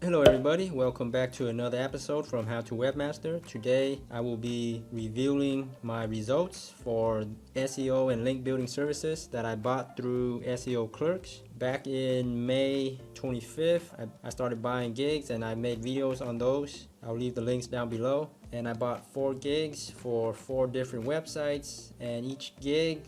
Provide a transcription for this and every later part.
Hello everybody, welcome back to another episode from How to Webmaster. Today I will be reviewing my results for SEO and link building services that I bought through SEOclerks. Back in May 25th, I started buying gigs and I made videos on those. I'll leave the links down below. And I bought 4 gigs for 4 different websites, and each gig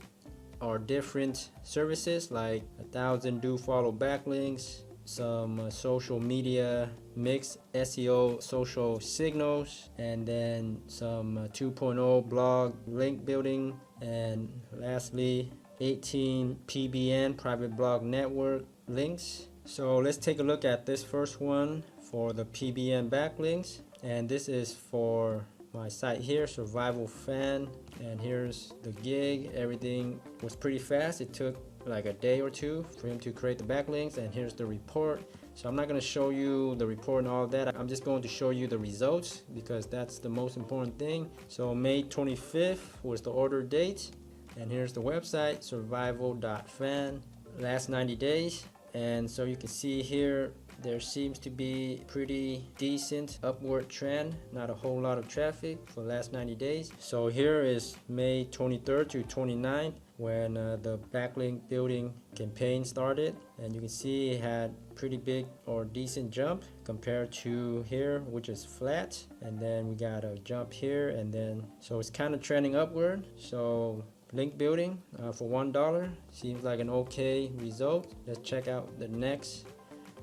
are different services like 1,000 do follow backlinks, some social media mix SEO social signals, and then some 2.0 blog link building, and lastly 18 PBN private blog network links. So let's take a look at this first one for the PBN backlinks, and this is for my site here, Survival Fan, and here's the gig. Everything was pretty fast. It took like a day or two for him to create the backlinks, and here's the report. So I'm not going to show you the report and all of that. I'm just going to show you the results because that's the most important thing. So May 25th was the order date, and here's the website, survival.fan, last 90 days. And so you can see here there seems to be pretty decent upward trend, not a whole lot of traffic for the last 90 days. So here is May 23rd to 29th when the backlink building campaign started, and you can see it had pretty big or decent jump compared to here, which is flat, and then we got a jump here, and then so it's kind of trending upward. So link building for $1 seems like an okay result. Let's check out the next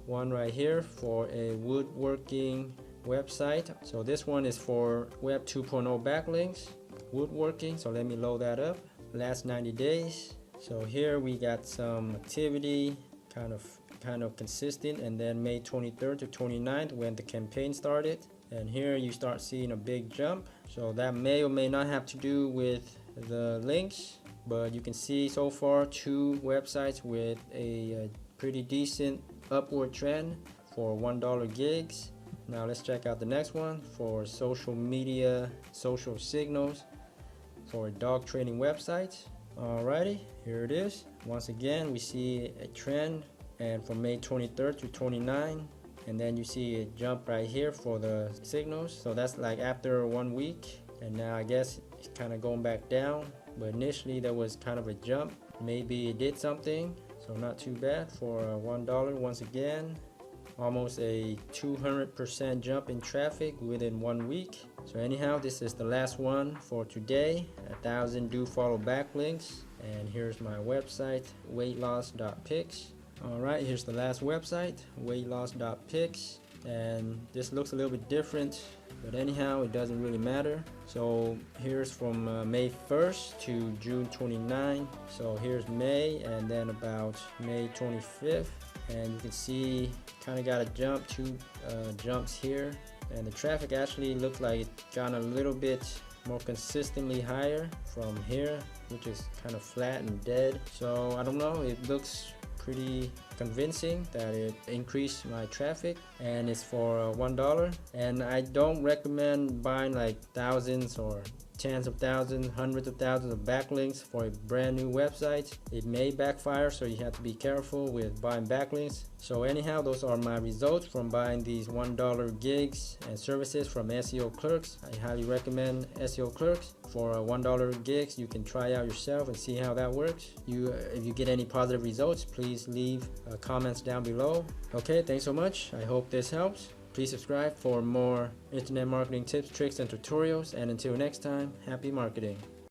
one right here for a woodworking website. So this one is for Web 2.0 backlinks, woodworking. So let me load that up. Last 90 days. So here we got some activity, kind of consistent, and then May 23rd to 29th when the campaign started, and here you start seeing a big jump. So that may or may not have to do with the links, but you can see so far 2 websites with a pretty decent upward trend for $1 gigs. Now let's check out the next one for social media social signals for a dog training website. Alrighty, here it is. Once again we see a trend, and from May 23rd to 29th, and then you see a jump right here for the signals. So that's like after 1 week, and now I guess it's kind of going back down, but initially there was kind of a jump. Maybe it did something, so not too bad for $1. Once again, almost a 200% jump in traffic within 1 week. So anyhow, this is the last one for today, 1,000 do follow backlinks, and here's my website, weightloss.pics. Alright, here's the last website, weightloss.pics, and this looks a little bit different, but anyhow it doesn't really matter. So here's from May 1st to June 29th. So here's May, and then about May 25th, and you can see kind of got a jump, 2 jumps here, and the traffic actually looks like it got a little bit more consistently higher from here, which is kind of flat and dead. So I don't know, it looks pretty convincing that it increased my traffic, and it's for $1. And I don't recommend buying like thousands or tens of thousands, hundreds of thousands of backlinks for a brand new website. It may backfire, so you have to be careful with buying backlinks. So anyhow, those are my results from buying these $1 gigs and services from SEOclerks. I highly recommend SEOclerks. For $1 gigs, you can try out yourself and see how that works. If you get any positive results, please leave comments down below. Okay, thanks so much. I hope this helps. Please subscribe for more internet marketing tips, tricks, and tutorials. And until next time, happy marketing.